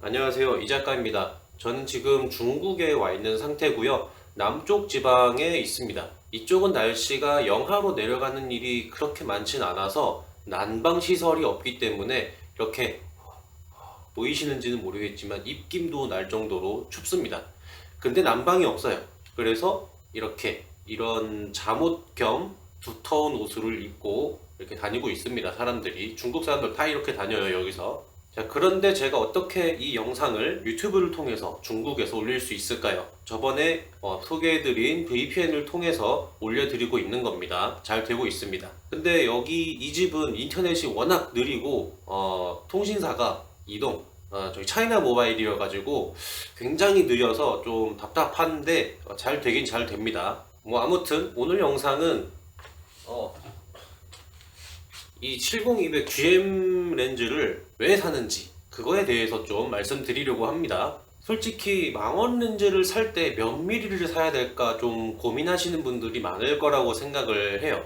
안녕하세요, 이 작가입니다. 저는 지금 중국에 와 있는 상태고요. 남쪽 지방에 있습니다. 이쪽은 날씨가 영하로 내려가는 일이 그렇게 많진 않아서 난방 시설이 없기 때문에 이렇게 보이시는지는 모르겠지만 입김도 날 정도로 춥습니다. 근데 난방이 없어요. 그래서 이런 잠옷 겸 두터운 옷을 입고 이렇게 다니고 있습니다. 사람들이 중국 사람들 다 이렇게 다녀요, 여기서. 자, 그런데 제가 어떻게 이 영상을 유튜브를 통해서 중국에서 올릴 수 있을까요? 저번에 소개해드린 VPN을 통해서 올려드리고 있는 겁니다. 잘 되고 있습니다. 근데 여기 이 집은 인터넷이 워낙 느리고 통신사가 저희 차이나 모바일이어 가지고 굉장히 느려서 좀 답답한데 잘 되긴 잘 됩니다. 뭐 아무튼 오늘 영상은 이 70200 GM 렌즈를 왜 사는지 그거에 대해서 좀 말씀드리려고 합니다. 솔직히 망원 렌즈를 살 때 몇 미리를 사야 될까 좀 고민하시는 분들이 많을 거라고 생각을 해요.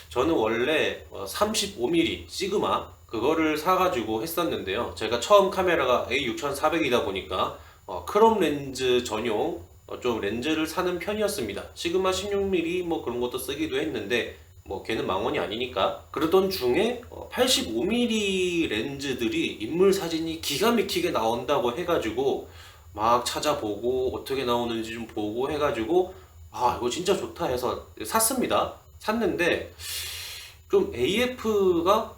저는 원래 35mm 시그마 그거를 사가지고 했었는데요. 제가 처음 카메라가 A6400이다 보니까 크롬 렌즈 전용 좀 렌즈를 사는 편이었습니다. 시그마 16mm 뭐 그런 것도 쓰기도 했는데 뭐 걔는 망원이 아니니까. 그러던 중에 85mm 렌즈들이 인물 사진이 기가 막히게 나온다고 해가지고 막 찾아보고 어떻게 나오는지 좀 보고 해가지고 이거 진짜 좋다 해서 샀습니다. 샀는데 좀 AF가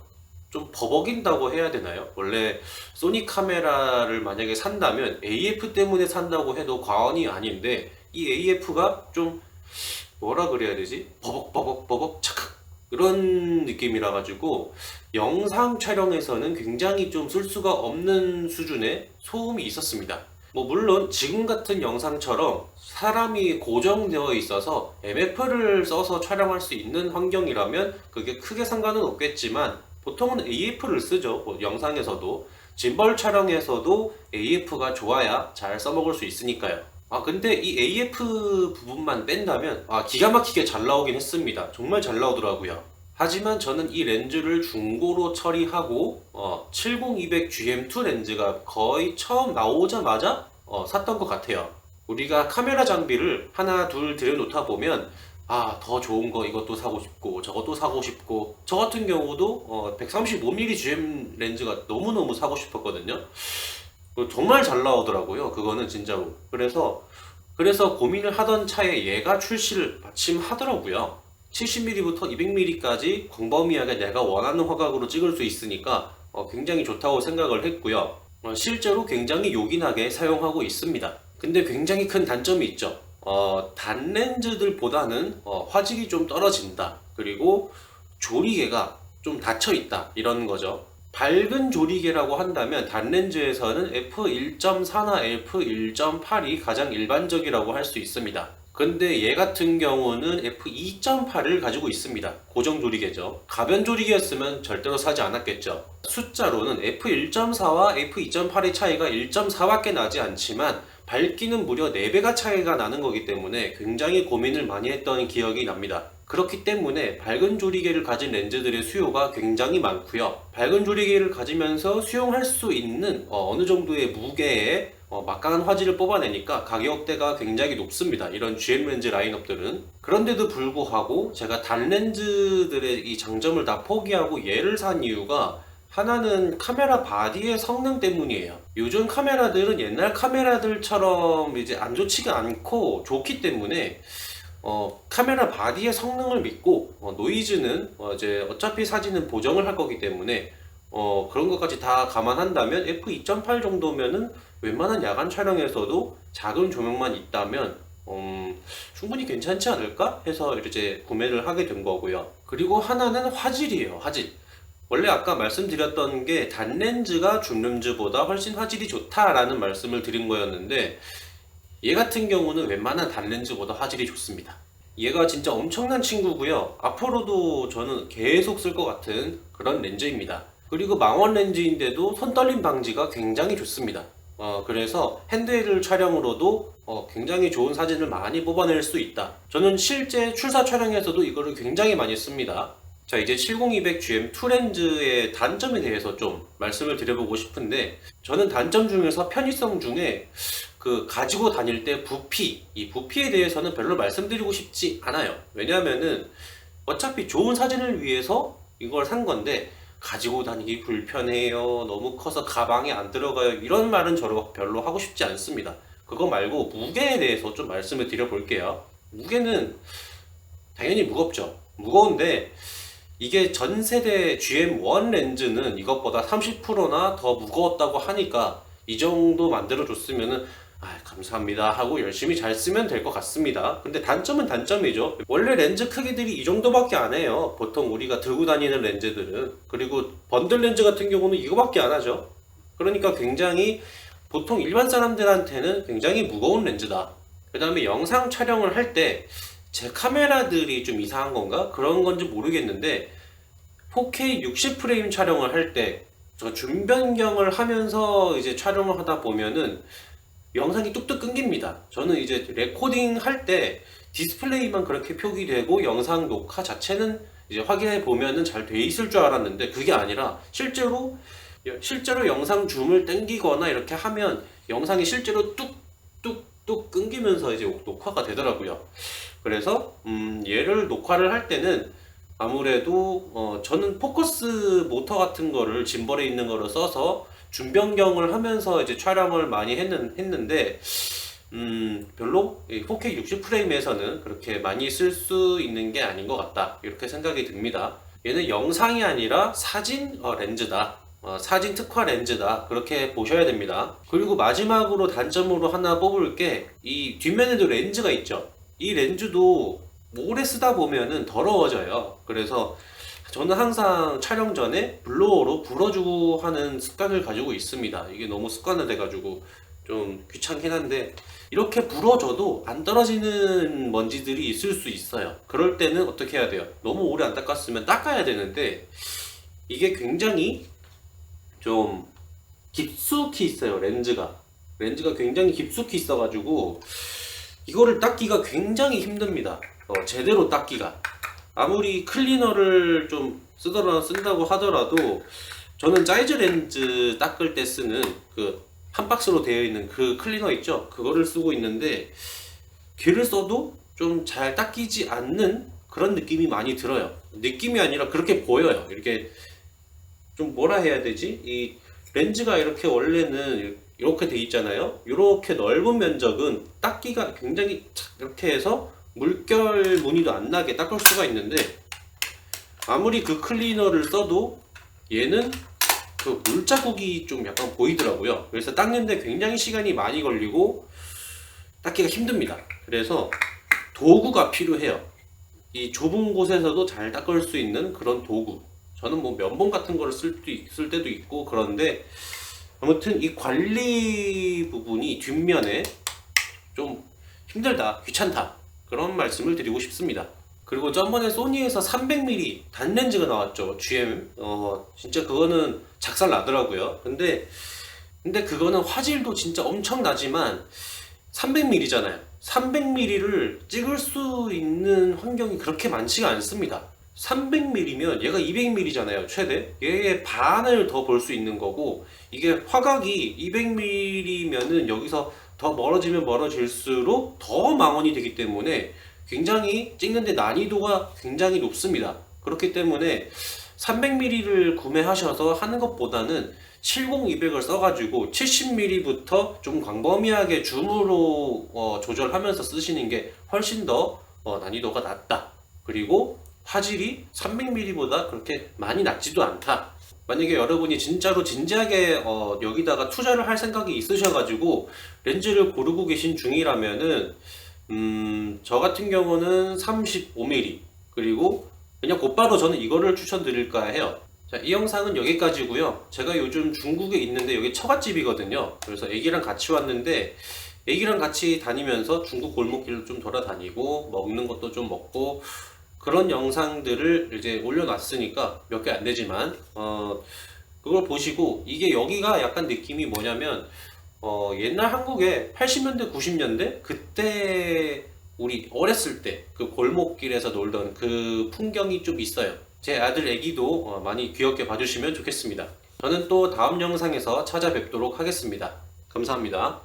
좀 버벅인다고 해야 되나요? 원래 소니 카메라를 만약에 산다면 AF 때문에 산다고 해도 과언이 아닌데 이 AF가 좀 뭐라 그래야 되지? 버벅버벅버벅 착각 그런 느낌이라 가지고 영상 촬영에서는 굉장히 좀 쓸 수가 없는 수준의 소음이 있었습니다. 뭐 물론 지금 같은 영상처럼 사람이 고정되어 있어서 MF를 써서 촬영할 수 있는 환경이라면 그게 크게 상관은 없겠지만 보통은 AF를 쓰죠. 뭐 영상에서도 짐벌 촬영에서도 AF가 좋아야 잘 써먹을 수 있으니까요. 근데 이 AF 부분만 뺀다면 기가 막히게 잘 나오긴 했습니다. 정말 잘 나오더라고요. 하지만 저는 이 렌즈를 중고로 처리하고 70-200 GM2 렌즈가 거의 처음 나오자마자 샀던 것 같아요. 우리가 카메라 장비를 하나 둘 들여놓다 보면 더 좋은 거 이것도 사고 싶고 저것도 사고 싶고, 저 같은 경우도 135mm GM 렌즈가 너무너무 사고 싶었거든요. 정말 잘 나오더라고요. 그거는 진짜로. 그래서 고민을 하던 차에 얘가 출시를 마침 하더라고요. 70mm부터 200mm까지 광범위하게 내가 원하는 화각으로 찍을 수 있으니까 굉장히 좋다고 생각을 했고요. 실제로 굉장히 요긴하게 사용하고 있습니다. 근데 굉장히 큰 단점이 있죠. 단렌즈들보다는 화질이 좀 떨어진다. 그리고 조리개가 좀 닫혀 있다. 이런 거죠. 밝은 조리개라고 한다면 단렌즈에서는 f1.4나 f1.8이 가장 일반적이라고 할 수 있습니다. 근데 얘 같은 경우는 f2.8을 가지고 있습니다. 고정 조리개죠. 가변 조리개였으면 절대로 사지 않았겠죠. 숫자로는 f1.4와 f2.8의 차이가 1.4밖에 나지 않지만 밝기는 무려 4배가 차이가 나는 거기 때문에 굉장히 고민을 많이 했던 기억이 납니다. 그렇기 때문에 밝은 조리개를 가진 렌즈들의 수요가 굉장히 많고요. 밝은 조리개를 가지면서 수용할 수 있는 어느 정도의 무게의 막강한 화질을 뽑아내니까 가격대가 굉장히 높습니다. 이런 GM 렌즈 라인업들은. 그런데도 불구하고 제가 단렌즈들의 이 장점을 다 포기하고 얘를 산 이유가 하나는 카메라 바디의 성능 때문이에요. 요즘 카메라들은 옛날 카메라들처럼 이제 안 좋지가 않고 좋기 때문에 카메라 바디의 성능을 믿고 노이즈는 이제 어차피 사진은 보정을 할 거기 때문에 그런 것까지 다 감안한다면 f2.8 정도면은 웬만한 야간 촬영에서도 작은 조명만 있다면 충분히 괜찮지 않을까 해서 이제 구매를 하게 된 거고요. 그리고 하나는 화질이에요. 화질. 원래 아까 말씀드렸던 게 단렌즈가 줌렌즈보다 훨씬 화질이 좋다라는 말씀을 드린 거였는데, 얘 같은 경우는 웬만한 단렌즈보다 화질이 좋습니다. 얘가 진짜 엄청난 친구고요. 앞으로도 저는 계속 쓸 것 같은 그런 렌즈입니다. 그리고 망원 렌즈인데도 손떨림 방지가 굉장히 좋습니다. 그래서 핸드헬 촬영으로도 굉장히 좋은 사진을 많이 뽑아낼 수 있다. 저는 실제 출사 촬영에서도 이거를 굉장히 많이 씁니다. 자, 이제 70-200GM2 렌즈의 단점에 대해서 좀 말씀을 드려보고 싶은데, 저는 단점 중에서 편의성 중에 그 가지고 다닐 때 부피, 이 부피에 대해서는 별로 말씀드리고 싶지 않아요. 왜냐하면은 어차피 좋은 사진을 위해서 이걸 산 건데 가지고 다니기 불편해요, 너무 커서 가방에 안 들어가요, 이런 말은 저로 별로 하고 싶지 않습니다. 그거 말고 무게에 대해서 좀 말씀을 드려볼게요. 무게는 당연히 무겁죠. 무거운데 이게 전 세대 GM1 렌즈는 이것보다 30%나 더 무거웠다고 하니까 이 정도 만들어줬으면은 감사합니다 하고 열심히 잘 쓰면 될 것 같습니다. 근데 단점은 단점이죠. 원래 렌즈 크기들이 이 정도밖에 안 해요. 보통 우리가 들고 다니는 렌즈들은. 그리고 번들 렌즈 같은 경우는 이거밖에 안 하죠. 그러니까 굉장히 보통 일반 사람들한테는 굉장히 무거운 렌즈다. 그 다음에 영상 촬영을 할 때 제 카메라들이 좀 이상한 건가? 그런 건지 모르겠는데 4K 60프레임 촬영을 할 때 저 중변경을 하면서 이제 촬영을 하다 보면은 영상이 뚝뚝 끊깁니다. 저는 이제 레코딩 할 때 디스플레이만 그렇게 표기되고 영상 녹화 자체는 이제 확인해 보면은 잘 돼 있을 줄 알았는데 그게 아니라 실제로 영상 줌을 당기거나 이렇게 하면 영상이 실제로 뚝뚝뚝 끊기면서 이제 녹화가 되더라고요. 그래서 얘를 녹화를 할 때는 아무래도 저는 포커스 모터 같은 거를 짐벌에 있는 거를 써서 중변경을 하면서 이제 촬영을 많이 했는데 별로 4K 60프레임에서는 그렇게 많이 쓸 수 있는 게 아닌 것 같다, 이렇게 생각이 듭니다. 얘는 영상이 아니라 사진 렌즈다, 사진 특화 렌즈다, 그렇게 보셔야 됩니다. 그리고 마지막으로 단점으로 하나 뽑을 게 이 뒷면에도 렌즈가 있죠. 이 렌즈도 오래 쓰다 보면은 더러워져요. 그래서 저는 항상 촬영 전에 블로어로 불어주고 하는 습관을 가지고 있습니다. 이게 너무 습관화돼가지고 좀 귀찮긴 한데 이렇게 불어줘도 안 떨어지는 먼지들이 있을 수 있어요. 그럴 때는 어떻게 해야 돼요? 너무 오래 안 닦았으면 닦아야 되는데 이게 굉장히 좀 깊숙이 있어요. 렌즈가 굉장히 깊숙이 있어가지고 이거를 닦기가 굉장히 힘듭니다. 제대로 닦기가. 아무리 클리너를 좀 쓴다고 하더라도 저는 사이즈 렌즈 닦을 때 쓰는 그 한 박스로 되어 있는 그 클리너 있죠? 그거를 쓰고 있는데 걔를 써도 좀 잘 닦이지 않는 그런 느낌이 많이 들어요. 느낌이 아니라 그렇게 보여요. 이렇게 좀 뭐라 해야 되지? 이 렌즈가 이렇게 원래는 이렇게 돼 있잖아요. 이렇게 넓은 면적은 닦기가 굉장히 이렇게 해서 물결 무늬도 안 나게 닦을 수가 있는데 아무리 그 클리너를 써도 얘는 그 물자국이 좀 약간 보이더라고요. 그래서 닦는데 굉장히 시간이 많이 걸리고 닦기가 힘듭니다. 그래서 도구가 필요해요. 이 좁은 곳에서도 잘 닦을 수 있는 그런 도구. 저는 뭐 면봉 같은 거를 쓸 때도 있고 그런데 아무튼 이 관리 부분이 뒷면에 좀 힘들다, 귀찮다, 그런 말씀을 드리고 싶습니다. 그리고 저번에 소니에서 300mm 단렌즈가 나왔죠. GM. 진짜 그거는 작살 나더라고요. 근데 그거는 화질도 진짜 엄청나지만 300mm잖아요. 300mm를 찍을 수 있는 환경이 그렇게 많지가 않습니다. 300mm면 얘가 200mm잖아요. 최대. 얘의 반을 더 볼 수 있는 거고 이게 화각이 200mm면은 여기서 더 멀어지면 멀어질수록 더 망원이 되기 때문에 굉장히 찍는데 난이도가 굉장히 높습니다. 그렇기 때문에 300mm를 구매하셔서 하는 것보다는 70-200을 써가지고 70mm부터 좀 광범위하게 줌으로 조절하면서 쓰시는 게 훨씬 더 난이도가 낮다. 그리고 화질이 300mm보다 그렇게 많이 낮지도 않다. 만약에 여러분이 진짜로 진지하게 여기다가 투자를 할 생각이 있으셔가지고 렌즈를 고르고 계신 중이라면은 저 같은 경우는 35mm 그리고 그냥 곧바로 저는 이거를 추천드릴까 해요. 자, 이 영상은 여기까지고요. 제가 요즘 중국에 있는데 여기 처갓집이거든요. 그래서 애기랑 같이 왔는데 애기랑 같이 다니면서 중국 골목길을 좀 돌아다니고 먹는 것도 좀 먹고 그런 영상들을 이제 올려놨으니까 몇 개 안 되지만 그걸 보시고 이게 여기가 약간 느낌이 뭐냐면 옛날 한국에 80년대 90년대 그때 우리 어렸을 때 그 골목길에서 놀던 그 풍경이 좀 있어요. 제 아들 애기도 많이 귀엽게 봐주시면 좋겠습니다. 저는 또 다음 영상에서 찾아뵙도록 하겠습니다. 감사합니다.